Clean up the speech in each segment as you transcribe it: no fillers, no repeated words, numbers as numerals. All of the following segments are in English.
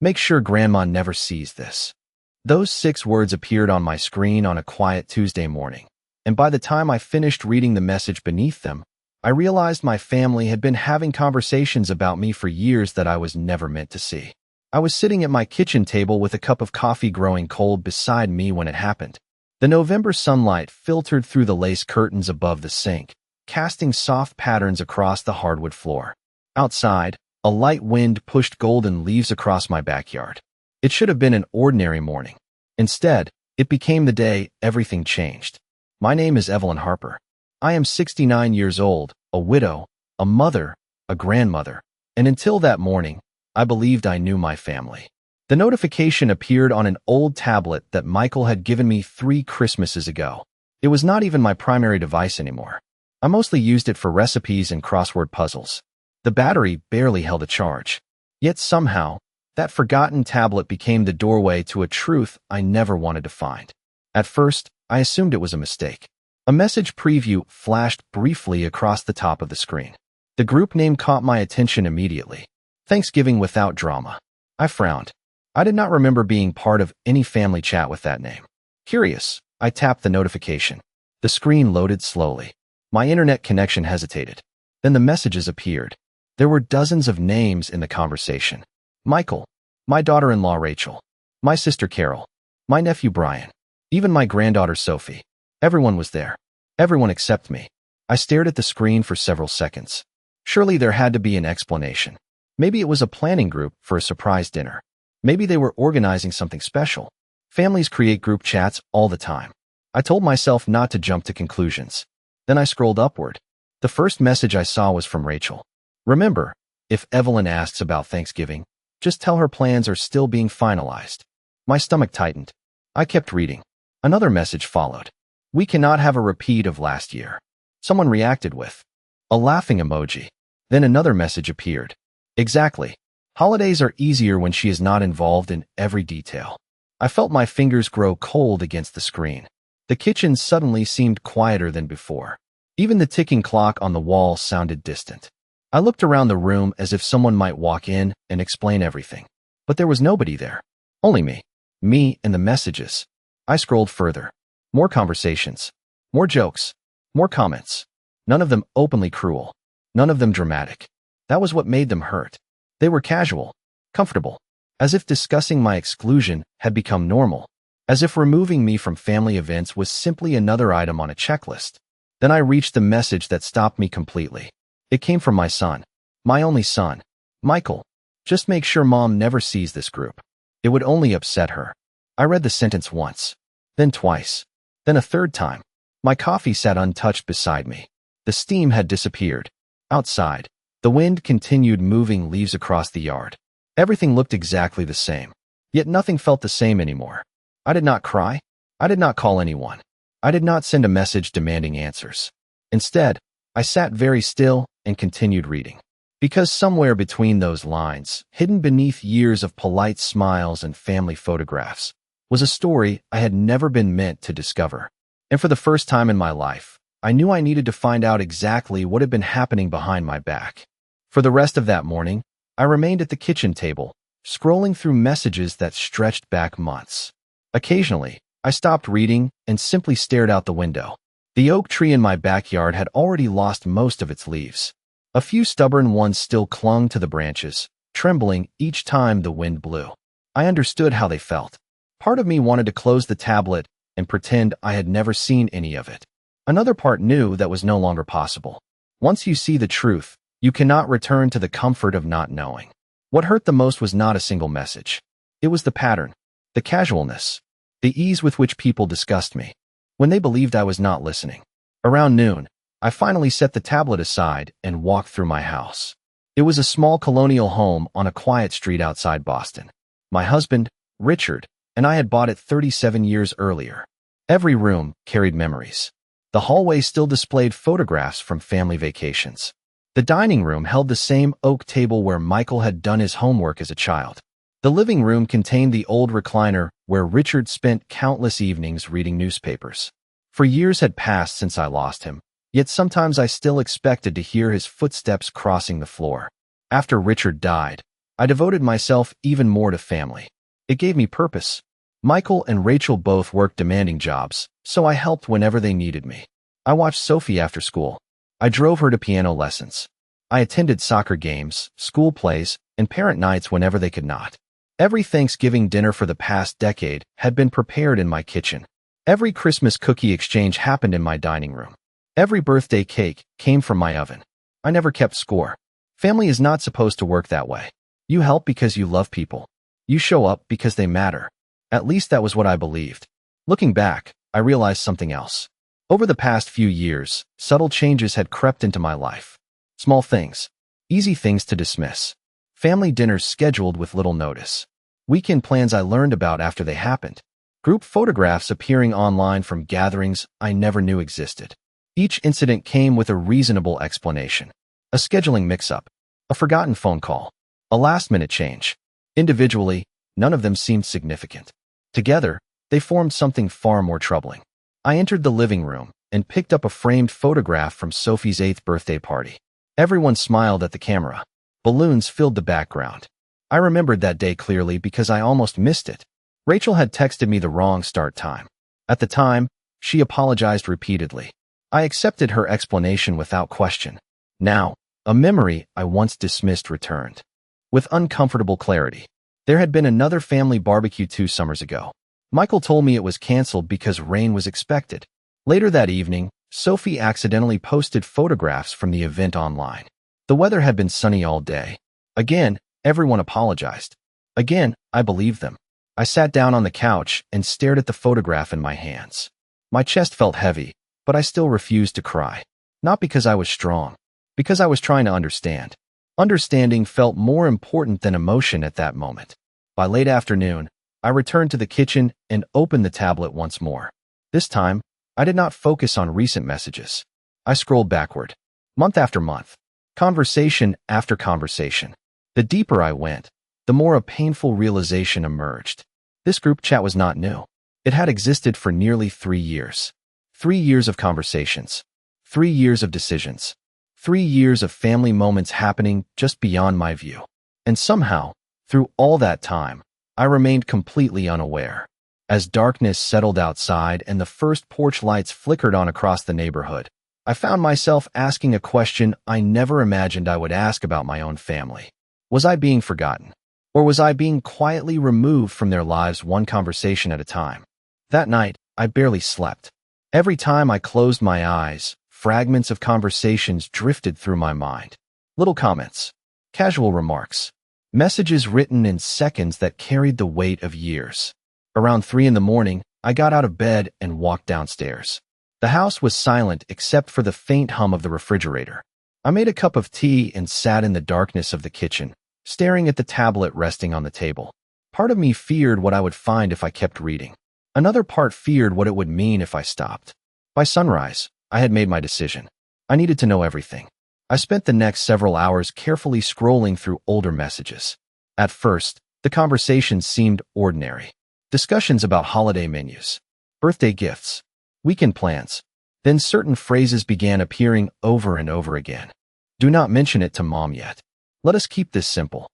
Make sure Grandma never sees this. Those 6 words appeared on my screen on a quiet Tuesday morning, and by the time I finished reading the message beneath them, I realized my family had been having conversations about me for years that I was never meant to see. I was sitting at my kitchen table with a cup of coffee growing cold beside me when it happened. The November sunlight filtered through the lace curtains above the sink, casting soft patterns across the hardwood floor. Outside, a light wind pushed golden leaves across my backyard. It should have been an ordinary morning. Instead, it became the day everything changed. My name is Evelyn Harper. I am 69 years old, a widow, a mother, a grandmother, and until that morning, I believed I knew my family. The notification appeared on an old tablet that Michael had given me 3 Christmases ago. It was not even my primary device anymore. I mostly used it for recipes and crossword puzzles. The battery barely held a charge. Yet somehow, that forgotten tablet became the doorway to a truth I never wanted to find. At first, I assumed it was a mistake. A message preview flashed briefly across the top of the screen. The group name caught my attention immediately. Thanksgiving without drama. I frowned. I did not remember being part of any family chat with that name. Curious, I tapped the notification. The screen loaded slowly. My internet connection hesitated. Then the messages appeared. There were dozens of names in the conversation. Michael, my daughter-in-law Rachel, my sister Carol, my nephew Brian, even my granddaughter Sophie. Everyone was there. Everyone except me. I stared at the screen for several seconds. Surely there had to be an explanation. Maybe it was a planning group for a surprise dinner. Maybe they were organizing something special. Families create group chats all the time. I told myself not to jump to conclusions. Then I scrolled upward. The first message I saw was from Rachel. Remember, if Evelyn asks about Thanksgiving, just tell her plans are still being finalized. My stomach tightened. I kept reading. Another message followed. We cannot have a repeat of last year. Someone reacted with a laughing emoji. Then another message appeared. Exactly. Holidays are easier when she is not involved in every detail. I felt my fingers grow cold against the screen. The kitchen suddenly seemed quieter than before. Even the ticking clock on the wall sounded distant. I looked around the room as if someone might walk in and explain everything. But there was nobody there. Only me. Me and the messages. I scrolled further. More conversations. More jokes. More comments. None of them openly cruel. None of them dramatic. That was what made them hurt. They were casual. Comfortable. As if discussing my exclusion had become normal. As if removing me from family events was simply another item on a checklist. Then I reached the message that stopped me completely. It came from my son. My only son. Michael. Just make sure Mom never sees this group. It would only upset her. I read the sentence once. Then twice. Then a third time. My coffee sat untouched beside me. The steam had disappeared. Outside, the wind continued moving leaves across the yard. Everything looked exactly the same. Yet nothing felt the same anymore. I did not cry. I did not call anyone. I did not send a message demanding answers. Instead, I sat very still and continued reading. Because somewhere between those lines, hidden beneath years of polite smiles and family photographs, was a story I had never been meant to discover. And for the first time in my life, I knew I needed to find out exactly what had been happening behind my back. For the rest of that morning, I remained at the kitchen table, scrolling through messages that stretched back months. Occasionally, I stopped reading and simply stared out the window. The oak tree in my backyard had already lost most of its leaves. A few stubborn ones still clung to the branches, trembling each time the wind blew. I understood how they felt. Part of me wanted to close the tablet and pretend I had never seen any of it. Another part knew that was no longer possible. Once you see the truth, you cannot return to the comfort of not knowing. What hurt the most was not a single message. It was the pattern, the casualness, the ease with which people discussed me, when they believed I was not listening. Around noon, I finally set the tablet aside and walked through my house. It was a small colonial home on a quiet street outside Boston. My husband, Richard, and I had bought it 37 years earlier. Every room carried memories. The hallway still displayed photographs from family vacations. The dining room held the same oak table where Michael had done his homework as a child. The living room contained the old recliner where Richard spent countless evenings reading newspapers. For years had passed since I lost him, yet sometimes I still expected to hear his footsteps crossing the floor. After Richard died, I devoted myself even more to family. It gave me purpose. Michael and Rachel both worked demanding jobs, so I helped whenever they needed me. I watched Sophie after school. I drove her to piano lessons. I attended soccer games, school plays, and parent nights whenever they could not. Every Thanksgiving dinner for the past decade had been prepared in my kitchen. Every Christmas cookie exchange happened in my dining room. Every birthday cake came from my oven. I never kept score. Family is not supposed to work that way. You help because you love people. You show up because they matter. At least that was what I believed. Looking back, I realized something else. Over the past few years, subtle changes had crept into my life. Small things. Easy things to dismiss. Family dinners scheduled with little notice. Weekend plans I learned about after they happened. Group photographs appearing online from gatherings I never knew existed. Each incident came with a reasonable explanation. A scheduling mix-up. A forgotten phone call. A last-minute change. Individually, none of them seemed significant. Together, they formed something far more troubling. I entered the living room and picked up a framed photograph from Sophie's 8th birthday party. Everyone smiled at the camera. Balloons filled the background. I remembered that day clearly because I almost missed it. Rachel had texted me the wrong start time. At the time, she apologized repeatedly. I accepted her explanation without question. Now, a memory I once dismissed returned. With uncomfortable clarity. There had been another family barbecue 2 summers ago. Michael told me it was canceled because rain was expected. Later that evening, Sophie accidentally posted photographs from the event online. The weather had been sunny all day. Again, everyone apologized. Again, I believed them. I sat down on the couch and stared at the photograph in my hands. My chest felt heavy, but I still refused to cry. Not because I was strong, because I was trying to understand. Understanding felt more important than emotion at that moment. By late afternoon, I returned to the kitchen and opened the tablet once more. This time, I did not focus on recent messages. I scrolled backward, month after month, conversation after conversation. The deeper I went, the more a painful realization emerged. This group chat was not new. It had existed for nearly 3 years. 3 years of conversations. 3 years of decisions. 3 years of family moments happening just beyond my view. And somehow, through all that time, I remained completely unaware. As darkness settled outside and the first porch lights flickered on across the neighborhood, I found myself asking a question I never imagined I would ask about my own family. Was I being forgotten? Or was I being quietly removed from their lives one conversation at a time? That night, I barely slept. Every time I closed my eyes, fragments of conversations drifted through my mind. Little comments, casual remarks, messages written in seconds that carried the weight of years. Around 3 in the morning, I got out of bed and walked downstairs. The house was silent except for the faint hum of the refrigerator. I made a cup of tea and sat in the darkness of the kitchen, staring at the tablet resting on the table. Part of me feared what I would find if I kept reading. Another part feared what it would mean if I stopped. By sunrise, I had made my decision. I needed to know everything. I spent the next several hours carefully scrolling through older messages. At first, the conversations seemed ordinary. Discussions about holiday menus, birthday gifts, weekend plans. Then certain phrases began appearing over and over again. Do not mention it to mom yet. Let us keep this simple.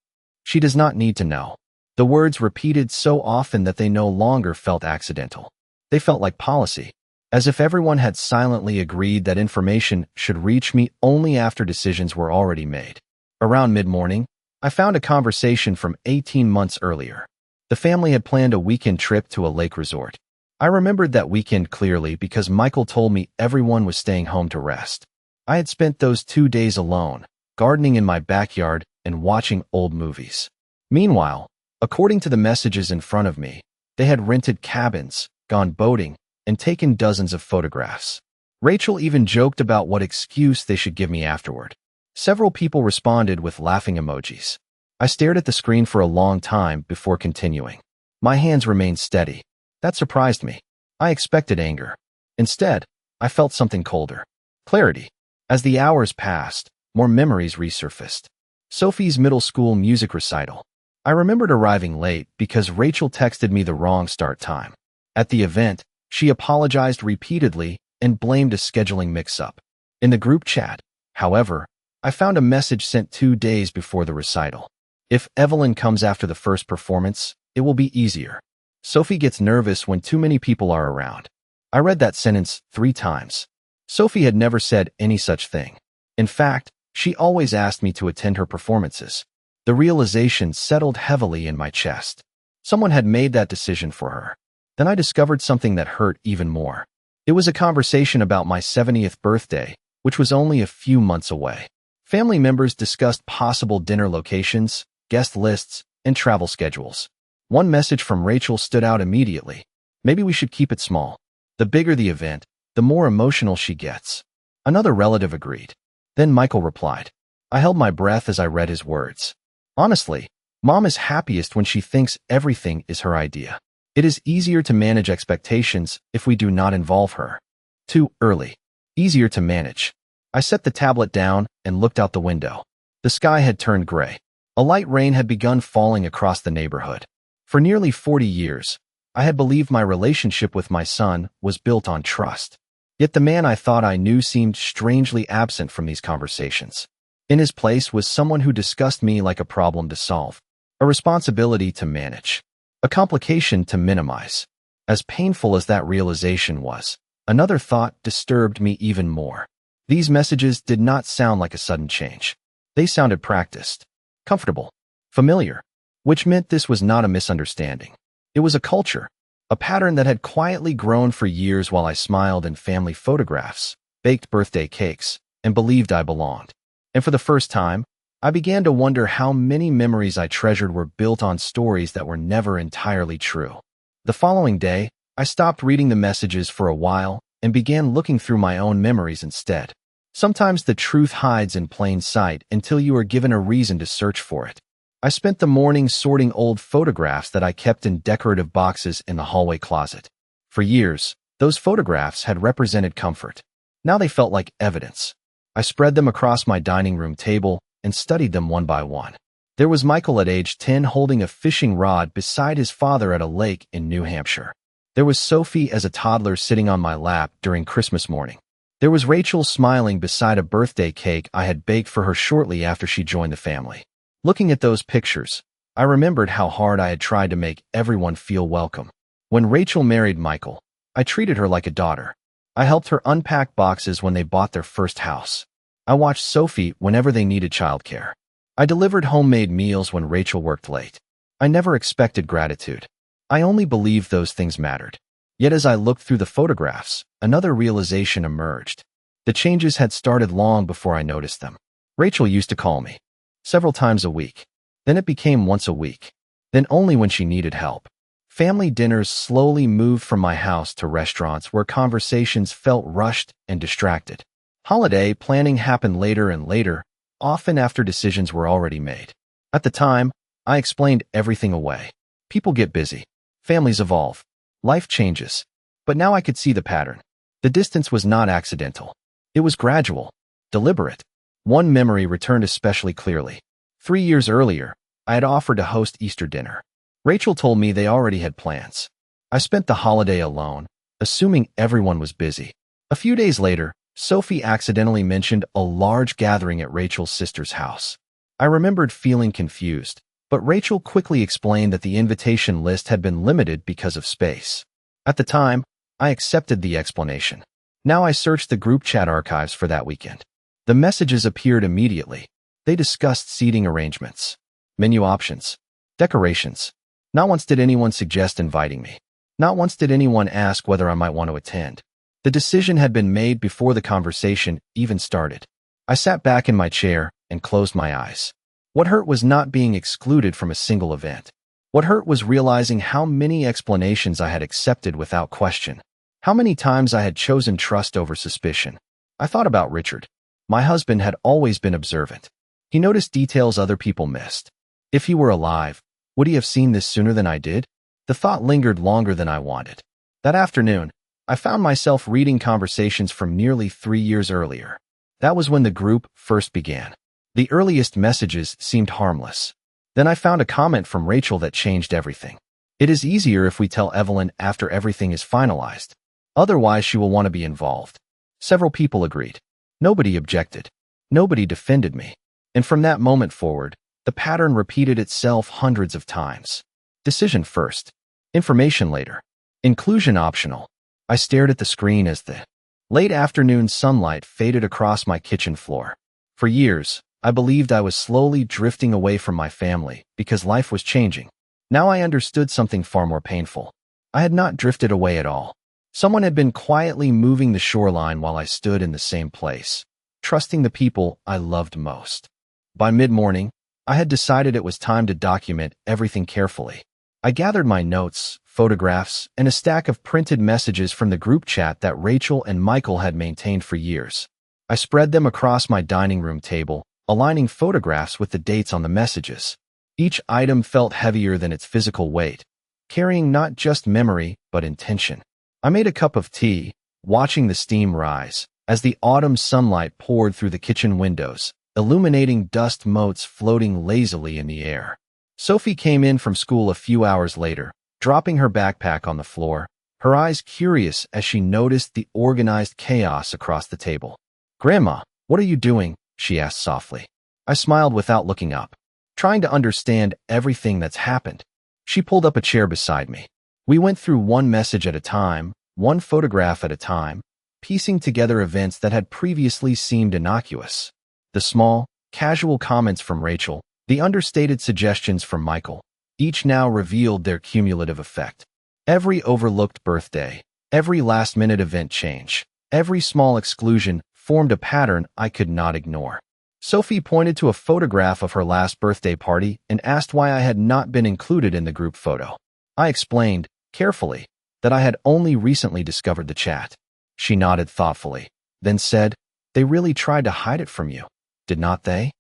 She does not need to know. The words repeated so often that they no longer felt accidental. They felt like policy, as if everyone had silently agreed that information should reach me only after decisions were already made. Around mid-morning, I found a conversation from 18 months earlier. The family had planned a weekend trip to a lake resort. I remembered that weekend clearly because Michael told me everyone was staying home to rest. I had spent those 2 days alone, gardening in my backyard and watching old movies. Meanwhile, according to the messages in front of me, they had rented cabins, gone boating, and taken dozens of photographs. Rachel even joked about what excuse they should give me afterward. Several people responded with laughing emojis. I stared at the screen for a long time before continuing. My hands remained steady. That surprised me. I expected anger. Instead, I felt something colder. Clarity. As the hours passed, more memories resurfaced. Sophie's middle school music recital. I remembered arriving late because Rachel texted me the wrong start time. At the event, she apologized repeatedly and blamed a scheduling mix-up. In the group chat, however, I found a message sent 2 days before the recital. If Evelyn comes after the first performance, it will be easier. Sophie gets nervous when too many people are around. I read that sentence 3 times. Sophie had never said any such thing. In fact, she always asked me to attend her performances. The realization settled heavily in my chest. Someone had made that decision for her. Then I discovered something that hurt even more. It was a conversation about my 70th birthday, which was only a few months away. Family members discussed possible dinner locations, guest lists, and travel schedules. One message from Rachel stood out immediately. Maybe we should keep it small. The bigger the event, the more emotional she gets. Another relative agreed. Then Michael replied. I held my breath as I read his words. Honestly, Mom is happiest when she thinks everything is her idea. It is easier to manage expectations if we do not involve her. Too early. Easier to manage. I set the tablet down and looked out the window. The sky had turned gray. A light rain had begun falling across the neighborhood. For nearly 40 years, I had believed my relationship with my son was built on trust. Yet the man I thought I knew seemed strangely absent from these conversations. In his place was someone who discussed me like a problem to solve, a responsibility to manage, a complication to minimize. As painful as that realization was, another thought disturbed me even more. These messages did not sound like a sudden change. They sounded practiced, comfortable, familiar, which meant this was not a misunderstanding. It was a culture, a pattern that had quietly grown for years while I smiled in family photographs, baked birthday cakes, and believed I belonged. And for the first time, I began to wonder how many memories I treasured were built on stories that were never entirely true. The following day, I stopped reading the messages for a while and began looking through my own memories instead. Sometimes the truth hides in plain sight until you are given a reason to search for it. I spent the morning sorting old photographs that I kept in decorative boxes in the hallway closet. For years, those photographs had represented comfort. Now they felt like evidence. I spread them across my dining room table and studied them one by one. There was Michael at age 10 holding a fishing rod beside his father at a lake in New Hampshire. There was Sophie as a toddler sitting on my lap during Christmas morning. There was Rachel smiling beside a birthday cake I had baked for her shortly after she joined the family. Looking at those pictures, I remembered how hard I had tried to make everyone feel welcome. When Rachel married Michael, I treated her like a daughter. I helped her unpack boxes when they bought their first house. I watched Sophie whenever they needed childcare. I delivered homemade meals when Rachel worked late. I never expected gratitude. I only believed those things mattered. Yet as I looked through the photographs, another realization emerged. The changes had started long before I noticed them. Rachel used to call me several times a week. Then it became once a week. Then only when she needed help. Family dinners slowly moved from my house to restaurants where conversations felt rushed and distracted. Holiday planning happened later and later, often after decisions were already made. At the time, I explained everything away. People get busy. Families evolve. Life changes. But now I could see the pattern. The distance was not accidental. It was gradual, deliberate. One memory returned especially clearly. 3 years earlier, I had offered to host Easter dinner. Rachel told me they already had plans. I spent the holiday alone, assuming everyone was busy. A few days later, Sophie accidentally mentioned a large gathering at Rachel's sister's house. I remembered feeling confused, but Rachel quickly explained that the invitation list had been limited because of space. At the time, I accepted the explanation. Now I searched the group chat archives for that weekend. The messages appeared immediately. They discussed seating arrangements, menu options, decorations. Not once did anyone suggest inviting me. Not once did anyone ask whether I might want to attend. The decision had been made before the conversation even started. I sat back in my chair and closed my eyes. What hurt was not being excluded from a single event. What hurt was realizing how many explanations I had accepted without question. How many times I had chosen trust over suspicion. I thought about Richard. My husband had always been observant. He noticed details other people missed. If he were alive, would he have seen this sooner than I did? The thought lingered longer than I wanted. That afternoon, I found myself reading conversations from nearly 3 years earlier. That was when the group first began. The earliest messages seemed harmless. Then I found a comment from Rachel that changed everything. It is easier if we tell Evelyn after everything is finalized. Otherwise, she will want to be involved. Several people agreed. Nobody objected. Nobody defended me. And from that moment forward, The pattern repeated itself hundreds of times. Decision first. Information later. Inclusion optional. I stared at the screen as the late afternoon sunlight faded across my kitchen floor. For years, I believed I was slowly drifting away from my family because life was changing. Now I understood something far more painful. I had not drifted away at all. Someone had been quietly moving the shoreline while I stood in the same place, trusting the people I loved most. By mid-morning, I had decided it was time to document everything carefully. I gathered my notes, photographs, and a stack of printed messages from the group chat that Rachel and Michael had maintained for years. I spread them across my dining room table, aligning photographs with the dates on the messages. Each item felt heavier than its physical weight, carrying not just memory, but intention. I made a cup of tea, watching the steam rise, as the autumn sunlight poured through the kitchen windows, illuminating dust motes floating lazily in the air. Sophie came in from school a few hours later, dropping her backpack on the floor, her eyes curious as she noticed the organized chaos across the table. "Grandma, what are you doing?" she asked softly. I smiled without looking up, trying to understand everything that's happened. She pulled up a chair beside me. We went through one message at a time, one photograph at a time, piecing together events that had previously seemed innocuous. The small, casual comments from Rachel, the understated suggestions from Michael, each now revealed their cumulative effect. Every overlooked birthday, every last-minute event change, every small exclusion formed a pattern I could not ignore. Sophie pointed to a photograph of her last birthday party and asked why I had not been included in the group photo. I explained, carefully, that I had only recently discovered the chat. She nodded thoughtfully, then said, "They really tried to hide it from you, did not they?"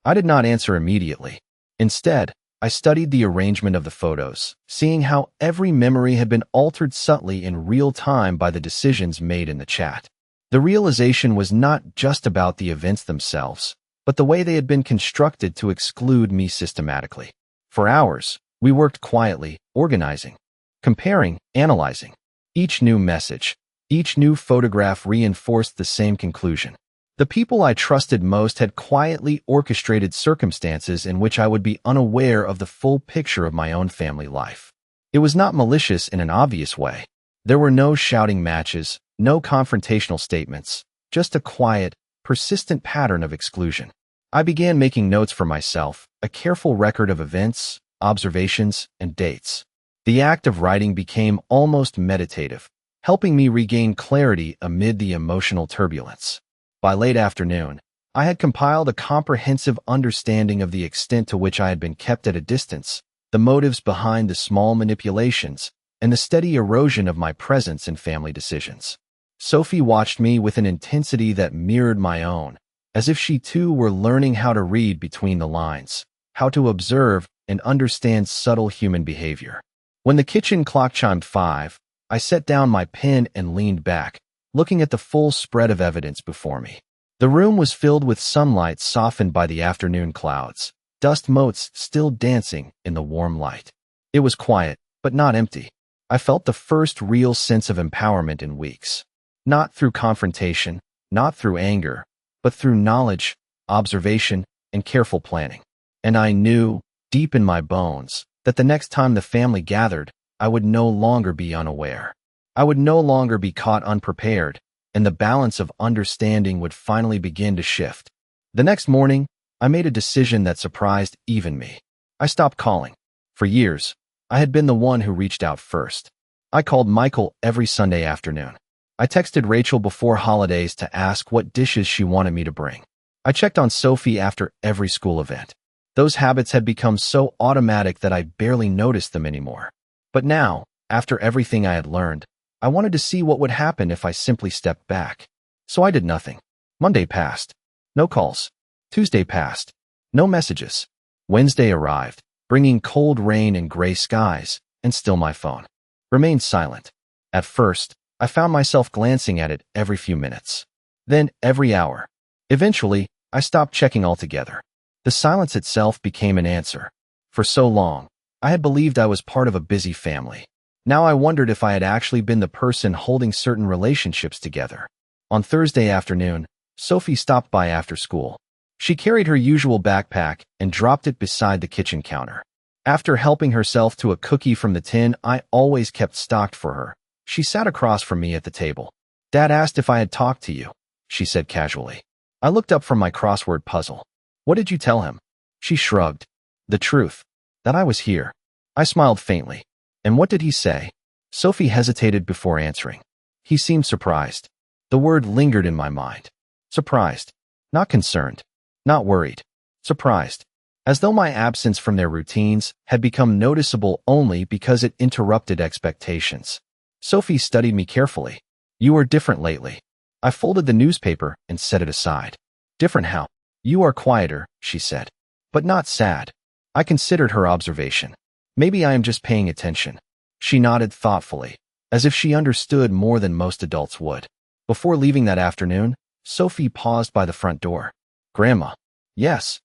I did not answer immediately. Instead, I studied the arrangement of the photos, seeing how every memory had been altered subtly in real time by the decisions made in the chat. The realization was not just about the events themselves, but the way they had been constructed to exclude me systematically. For hours, we worked quietly, organizing, comparing, analyzing. Each new message, each new photograph reinforced the same conclusion. The people I trusted most had quietly orchestrated circumstances in which I would be unaware of the full picture of my own family life. It was not malicious in an obvious way. There were no shouting matches, no confrontational statements, just a quiet, persistent pattern of exclusion. I began making notes for myself, a careful record of events, observations, and dates. The act of writing became almost meditative, helping me regain clarity amid the emotional turbulence. By late afternoon, I had compiled a comprehensive understanding of the extent to which I had been kept at a distance, the motives behind the small manipulations, and the steady erosion of my presence in family decisions. Sophie watched me with an intensity that mirrored my own, as if she too were learning how to read between the lines, how to observe and understand subtle human behavior. When the kitchen clock chimed 5, I set down my pen and leaned back, looking at the full spread of evidence before me. The room was filled with sunlight softened by the afternoon clouds, dust motes still dancing in the warm light. It was quiet, but not empty. I felt the first real sense of empowerment in weeks. Not through confrontation, not through anger, but through knowledge, observation, and careful planning. And I knew, deep in my bones, that the next time the family gathered, I would no longer be unaware. I would no longer be caught unprepared, and the balance of understanding would finally begin to shift. The next morning, I made a decision that surprised even me. I stopped calling. For years, I had been the one who reached out first. I called Michael every Sunday afternoon. I texted Rachel before holidays to ask what dishes she wanted me to bring. I checked on Sophie after every school event. Those habits had become so automatic that I barely noticed them anymore. But now, after everything I had learned, I wanted to see what would happen if I simply stepped back. So I did nothing. Monday passed. No calls. Tuesday passed. No messages. Wednesday arrived, bringing cold rain and gray skies, and still my phone remained silent. At first, I found myself glancing at it every few minutes. Then every hour. Eventually, I stopped checking altogether. The silence itself became an answer. For so long, I had believed I was part of a busy family. Now I wondered if I had actually been the person holding certain relationships together. On Thursday afternoon, Sophie stopped by after school. She carried her usual backpack and dropped it beside the kitchen counter. After helping herself to a cookie from the tin I always kept stocked for her, she sat across from me at the table. Dad asked if I had talked to you, she said casually. I looked up from my crossword puzzle. What did you tell him? She shrugged. The truth. That I was here. I smiled faintly. And what did he say? Sophie hesitated before answering. He seemed surprised. The word lingered in my mind. Surprised. Not concerned. Not worried. Surprised. As though my absence from their routines had become noticeable only because it interrupted expectations. Sophie studied me carefully. You are different lately. I folded the newspaper and set it aside. Different how? You are quieter, she said. But not sad. I considered her observation. Maybe I am just paying attention. She nodded thoughtfully, as if she understood more than most adults would. Before leaving that afternoon, Sophie paused by the front door. Grandma. Yes.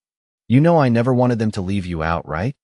You know I never wanted them to leave you out, right?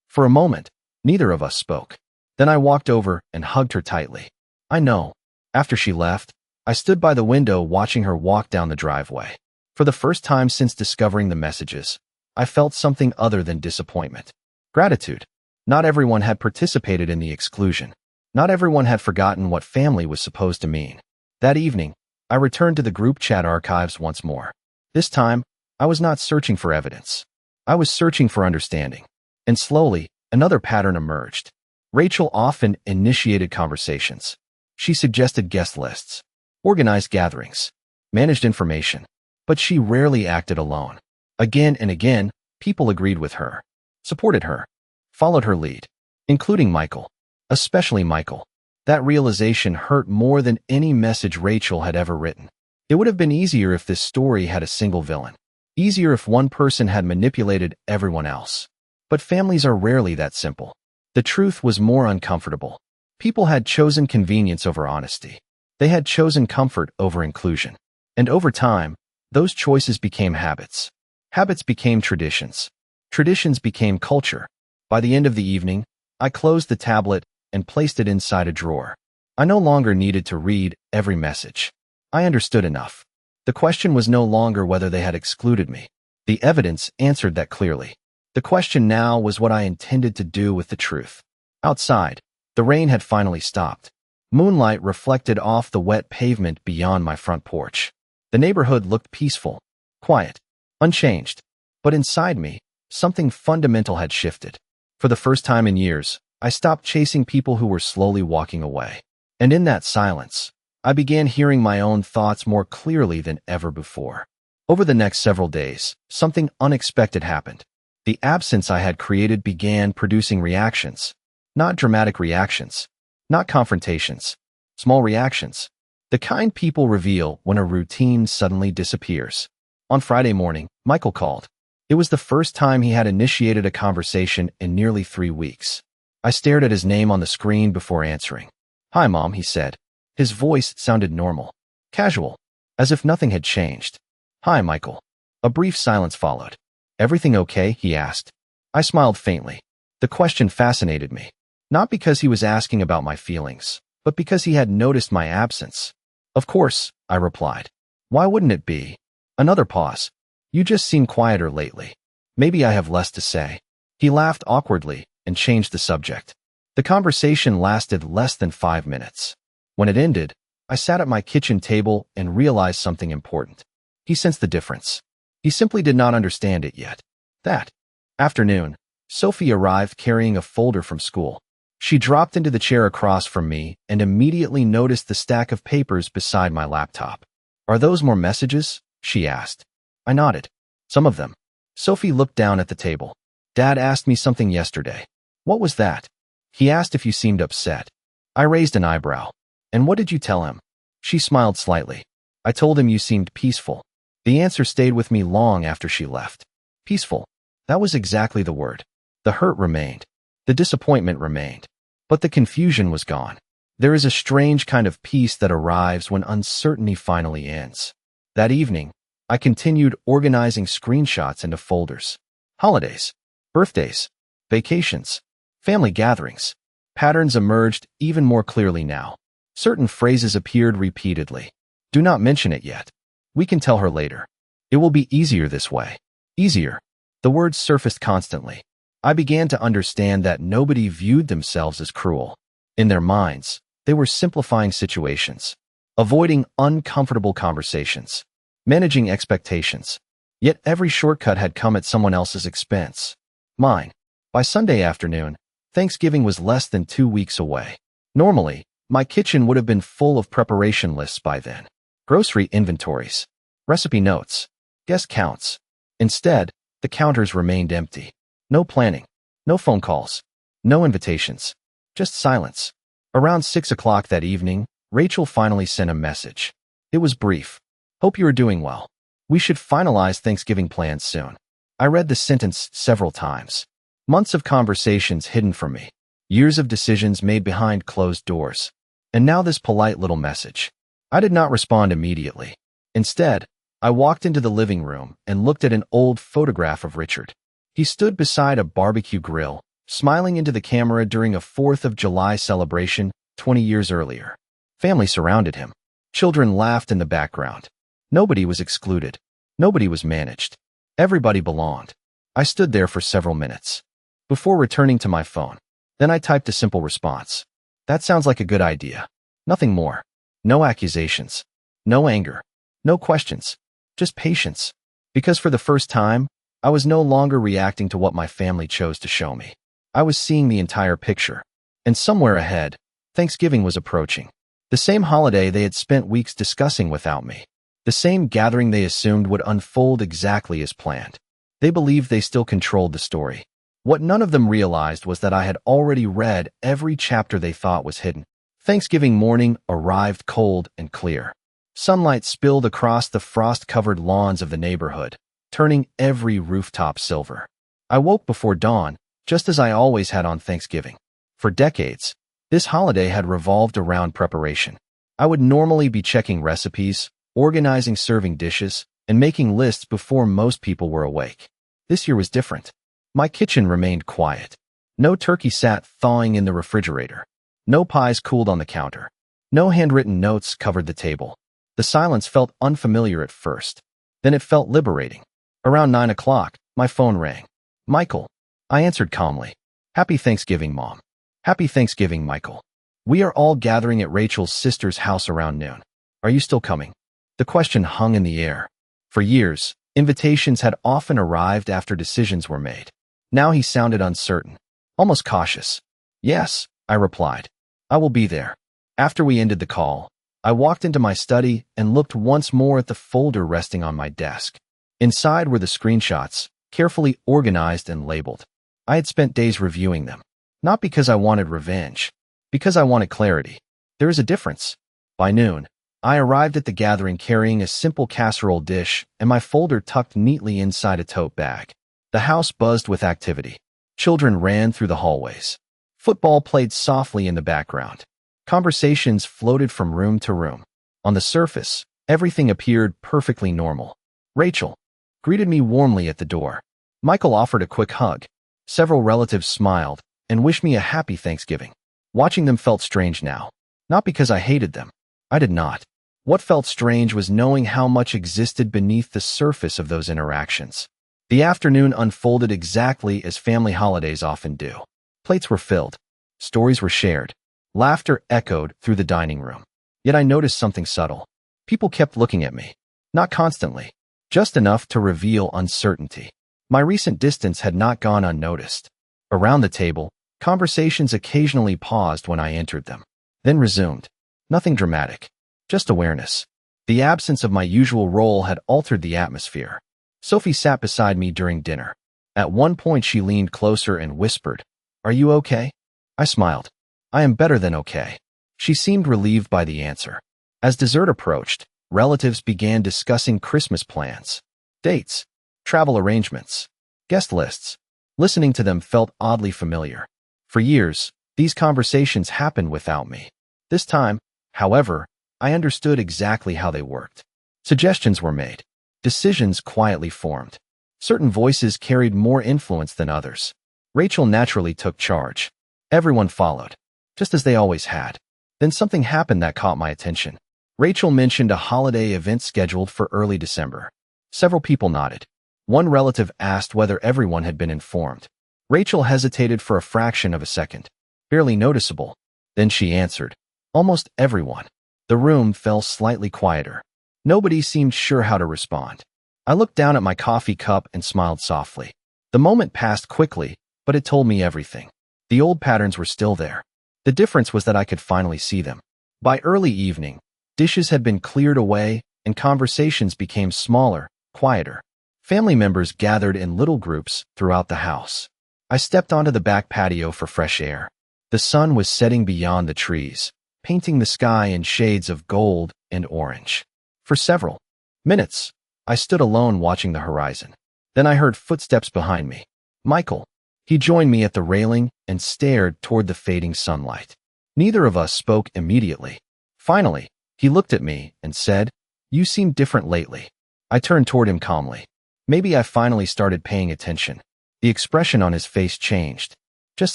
For a moment, neither of us spoke. Then I walked over and hugged her tightly. I know. After she left, I stood by the window watching her walk down the driveway. For the first time since discovering the messages, I felt something other than disappointment. Gratitude. Not everyone had participated in the exclusion. Not everyone had forgotten what family was supposed to mean. That evening, I returned to the group chat archives once more. This time, I was not searching for evidence. I was searching for understanding. And slowly, another pattern emerged. Rachel often initiated conversations. She suggested guest lists, organized gatherings, managed information. But she rarely acted alone. Again and again, people agreed with her, supported her, followed her lead, including Michael. Especially Michael. That realization hurt more than any message Rachel had ever written. It would have been easier if this story had a single villain. Easier if one person had manipulated everyone else. But families are rarely that simple. The truth was more uncomfortable. People had chosen convenience over honesty. They had chosen comfort over inclusion. And over time, those choices became habits. Habits became traditions. Traditions became culture. By the end of the evening, I closed the tablet and placed it inside a drawer. I no longer needed to read every message. I understood enough. The question was no longer whether they had excluded me. The evidence answered that clearly. The question now was what I intended to do with the truth. Outside, the rain had finally stopped. Moonlight reflected off the wet pavement beyond my front porch. The neighborhood looked peaceful, quiet, unchanged. But inside me, something fundamental had shifted. For the first time in years, I stopped chasing people who were slowly walking away. And in that silence, I began hearing my own thoughts more clearly than ever before. Over the next several days, something unexpected happened. The absence I had created began producing reactions. Not dramatic reactions. Not confrontations. Small reactions. The kind people reveal when a routine suddenly disappears. On Friday morning, Michael called. It was the first time he had initiated a conversation in nearly 3 weeks. I stared at his name on the screen before answering. Hi, Mom, he said. His voice sounded normal, casual, as if nothing had changed. Hi, Michael. A brief silence followed. Everything okay? He asked. I smiled faintly. The question fascinated me. Not because he was asking about my feelings, but because he had noticed my absence. Of course, I replied. Why wouldn't it be? Another pause. You just seem quieter lately. Maybe I have less to say. He laughed awkwardly and changed the subject. The conversation lasted less than 5 minutes. When it ended, I sat at my kitchen table and realized something important. He sensed the difference. He simply did not understand it yet. That afternoon, Sophie arrived carrying a folder from school. She dropped into the chair across from me and immediately noticed the stack of papers beside my laptop. Are those more messages? She asked. I nodded. Some of them. Sophie looked down at the table. Dad asked me something yesterday. What was that? He asked if you seemed upset. I raised an eyebrow. And what did you tell him? She smiled slightly. I told him you seemed peaceful. The answer stayed with me long after she left. Peaceful. That was exactly the word. The hurt remained. The disappointment remained. But the confusion was gone. There is a strange kind of peace that arrives when uncertainty finally ends. That evening, I continued organizing screenshots into folders. Holidays, birthdays, vacations, family gatherings. Patterns emerged even more clearly now. Certain phrases appeared repeatedly. Do not mention it yet. We can tell her later. It will be easier this way. Easier. The words surfaced constantly. I began to understand that nobody viewed themselves as cruel. In their minds, they were simplifying situations, avoiding uncomfortable conversations, managing expectations. Yet every shortcut had come at someone else's expense. Mine. By Sunday afternoon, Thanksgiving was less than 2 weeks away. Normally, my kitchen would have been full of preparation lists by then. Grocery inventories, recipe notes, guest counts. Instead, the counters remained empty. No planning, no phone calls, no invitations, just silence. Around 6 o'clock that evening, Rachel finally sent a message. It was brief. Hope you are doing well. We should finalize Thanksgiving plans soon. I read the sentence several times. Months of conversations hidden from me. Years of decisions made behind closed doors. And now this polite little message. I did not respond immediately. Instead, I walked into the living room and looked at an old photograph of Richard. He stood beside a barbecue grill, smiling into the camera during a 4th of July celebration 20 years earlier. Family surrounded him. Children laughed in the background. Nobody was excluded. Nobody was managed. Everybody belonged. I stood there for several minutes before returning to my phone. Then I typed a simple response. That sounds like a good idea. Nothing more. No accusations. No anger. No questions. Just patience. Because for the first time, I was no longer reacting to what my family chose to show me. I was seeing the entire picture. And somewhere ahead, Thanksgiving was approaching. The same holiday they had spent weeks discussing without me. The same gathering they assumed would unfold exactly as planned. They believed they still controlled the story. What none of them realized was that I had already read every chapter they thought was hidden. Thanksgiving morning arrived cold and clear. Sunlight spilled across the frost-covered lawns of the neighborhood, turning every rooftop silver. I woke before dawn, just as I always had on Thanksgiving. For decades, this holiday had revolved around preparation. I would normally be checking recipes, organizing serving dishes, and making lists before most people were awake. This year was different. My kitchen remained quiet. No turkey sat thawing in the refrigerator. No pies cooled on the counter. No handwritten notes covered the table. The silence felt unfamiliar at first. Then it felt liberating. Around 9 o'clock, my phone rang. Michael. I answered calmly. Happy Thanksgiving, Mom. Happy Thanksgiving, Michael. We are all gathering at Rachel's sister's house around noon. Are you still coming? The question hung in the air. For years, invitations had often arrived after decisions were made. Now he sounded uncertain, almost cautious. Yes, I replied. I will be there. After we ended the call, I walked into my study and looked once more at the folder resting on my desk. Inside were the screenshots, carefully organized and labeled. I had spent days reviewing them. Not because I wanted revenge, because I wanted clarity. There is a difference. By noon, I arrived at the gathering carrying a simple casserole dish and my folder tucked neatly inside a tote bag. The house buzzed with activity. Children ran through the hallways. Football played softly in the background. Conversations floated from room to room. On the surface, everything appeared perfectly normal. Rachel greeted me warmly at the door. Michael offered a quick hug. Several relatives smiled and wished me a happy Thanksgiving. Watching them felt strange now. Not because I hated them. I did not. What felt strange was knowing how much existed beneath the surface of those interactions. The afternoon unfolded exactly as family holidays often do. Plates were filled. Stories were shared. Laughter echoed through the dining room. Yet I noticed something subtle. People kept looking at me. Not constantly. Just enough to reveal uncertainty. My recent distance had not gone unnoticed. Around the table, conversations occasionally paused when I entered them. Then resumed. Nothing dramatic. Just awareness. The absence of my usual role had altered the atmosphere. Sophie sat beside me during dinner. At one point she leaned closer and whispered, "Are you okay?" I smiled. "I am better than okay." She seemed relieved by the answer. As dessert approached, relatives began discussing Christmas plans, dates, travel arrangements, guest lists. Listening to them felt oddly familiar. For years, these conversations happened without me. This time, however, I understood exactly how they worked. Suggestions were made. Decisions quietly formed. Certain voices carried more influence than others. Rachel naturally took charge. Everyone followed, just as they always had. Then something happened that caught my attention. Rachel mentioned a holiday event scheduled for early December. Several people nodded. One relative asked whether everyone had been informed. Rachel hesitated for a fraction of a second. Barely noticeable. Then she answered, almost everyone. The room fell slightly quieter. Nobody seemed sure how to respond. I looked down at my coffee cup and smiled softly. The moment passed quickly, but it told me everything. The old patterns were still there. The difference was that I could finally see them. By early evening, dishes had been cleared away and conversations became smaller, quieter. Family members gathered in little groups throughout the house. I stepped onto the back patio for fresh air. The sun was setting beyond the trees, painting the sky in shades of gold and orange. For several minutes, I stood alone watching the horizon. Then I heard footsteps behind me. Michael. He joined me at the railing and stared toward the fading sunlight. Neither of us spoke immediately. Finally, he looked at me and said, "You seem different lately." I turned toward him calmly. Maybe I finally started paying attention. The expression on his face changed. Just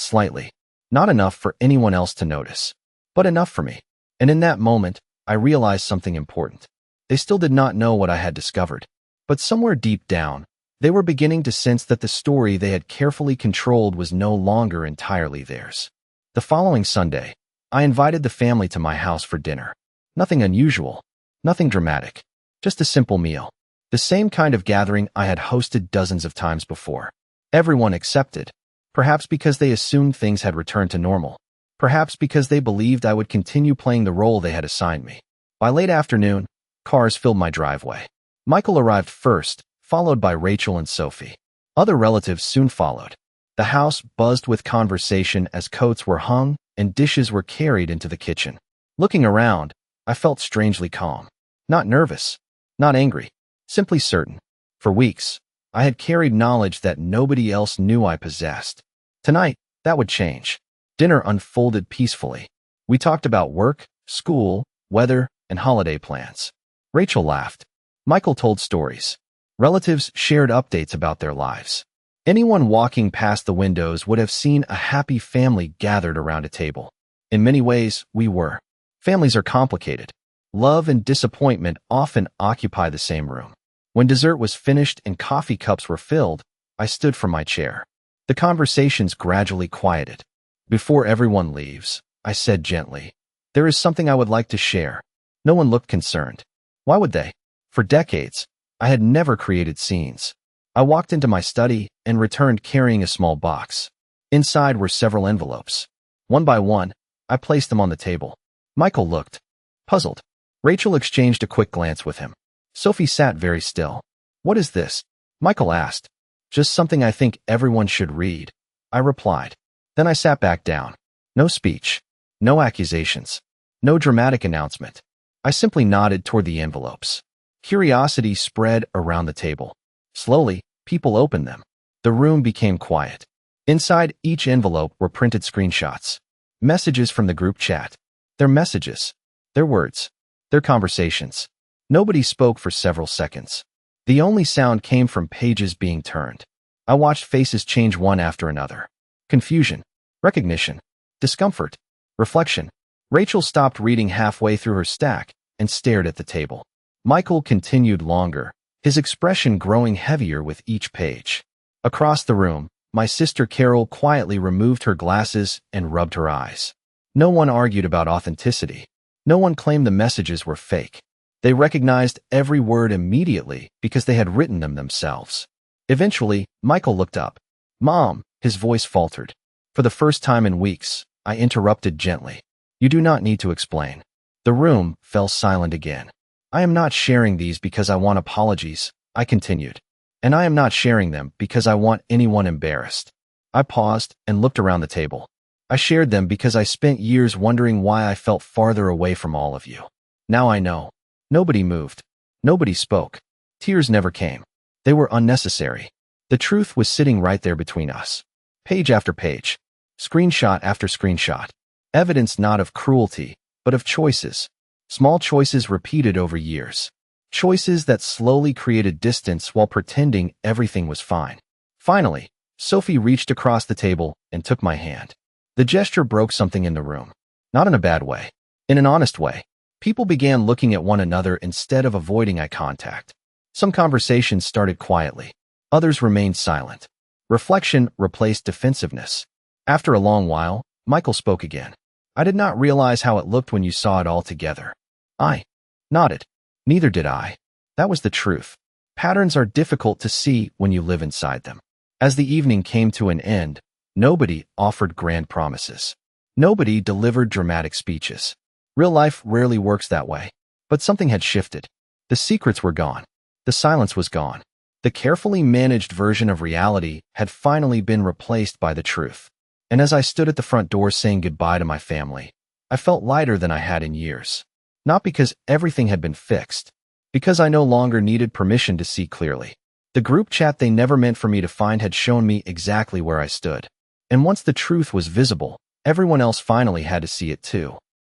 slightly. Not enough for anyone else to notice, but enough for me. And in that moment, I realized something important. They still did not know what I had discovered, but somewhere deep down, they were beginning to sense that the story they had carefully controlled was no longer entirely theirs. The following Sunday, I invited the family to my house for dinner. Nothing unusual, nothing dramatic, just a simple meal. The same kind of gathering I had hosted dozens of times before. Everyone accepted, perhaps because they assumed things had returned to normal, perhaps because they believed I would continue playing the role they had assigned me. By late afternoon, cars filled my driveway. Michael arrived first, followed by Rachel and Sophie. Other relatives soon followed. The house buzzed with conversation as coats were hung and dishes were carried into the kitchen. Looking around, I felt strangely calm. Not nervous, not angry, simply certain. For weeks, I had carried knowledge that nobody else knew I possessed. Tonight, that would change. Dinner unfolded peacefully. We talked about work, school, weather, and holiday plans. Rachel laughed. Michael told stories. Relatives shared updates about their lives. Anyone walking past the windows would have seen a happy family gathered around a table. In many ways, we were. Families are complicated. Love and disappointment often occupy the same room. When dessert was finished and coffee cups were filled, I stood from my chair. The conversations gradually quieted. Before everyone leaves, I said gently, "There is something I would like to share." No one looked concerned. Why would they? For decades, I had never created scenes. I walked into my study and returned carrying a small box. Inside were several envelopes. One by one, I placed them on the table. Michael looked puzzled. Rachel exchanged a quick glance with him. Sophie sat very still. "What is this?" Michael asked. "Just something I think everyone should read," I replied. Then I sat back down. No speech. No accusations. No dramatic announcement. I simply nodded toward the envelopes. Curiosity spread around the table. Slowly, people opened them. The room became quiet. Inside each envelope were printed screenshots. Messages from the group chat. Their messages. Their words. Their conversations. Nobody spoke for several seconds. The only sound came from pages being turned. I watched faces change one after another. Confusion. Recognition. Discomfort. Reflection. Rachel stopped reading halfway through her stack and stared at the table. Michael continued longer, his expression growing heavier with each page. Across the room, my sister Carol quietly removed her glasses and rubbed her eyes. No one argued about authenticity. No one claimed the messages were fake. They recognized every word immediately because they had written them themselves. Eventually, Michael looked up. "Mom," his voice faltered. For the first time in weeks, I interrupted gently. "You do not need to explain." The room fell silent again. "I am not sharing these because I want apologies," I continued. "And I am not sharing them because I want anyone embarrassed." I paused and looked around the table. "I shared them because I spent years wondering why I felt farther away from all of you. Now I know." Nobody moved. Nobody spoke. Tears never came. They were unnecessary. The truth was sitting right there between us. Page after page. Screenshot after screenshot. Evidence not of cruelty, but of choices. Small choices repeated over years. Choices that slowly created distance while pretending everything was fine. Finally, Sophie reached across the table and took my hand. The gesture broke something in the room. Not in a bad way. In an honest way. People began looking at one another instead of avoiding eye contact. Some conversations started quietly. Others remained silent. Reflection replaced defensiveness. After a long while, Michael spoke again. I did not realize how it looked when you saw it all together. I nodded. Neither did I. That was the truth. Patterns are difficult to see when you live inside them. As the evening came to an end, nobody offered grand promises. Nobody delivered dramatic speeches. Real life rarely works that way. But something had shifted. The secrets were gone. The silence was gone. The carefully managed version of reality had finally been replaced by the truth. And as I stood at the front door saying goodbye to my family, I felt lighter than I had in years. Not because everything had been fixed, because I no longer needed permission to see clearly. The group chat they never meant for me to find had shown me exactly where I stood. And once the truth was visible, everyone else finally had to see it too.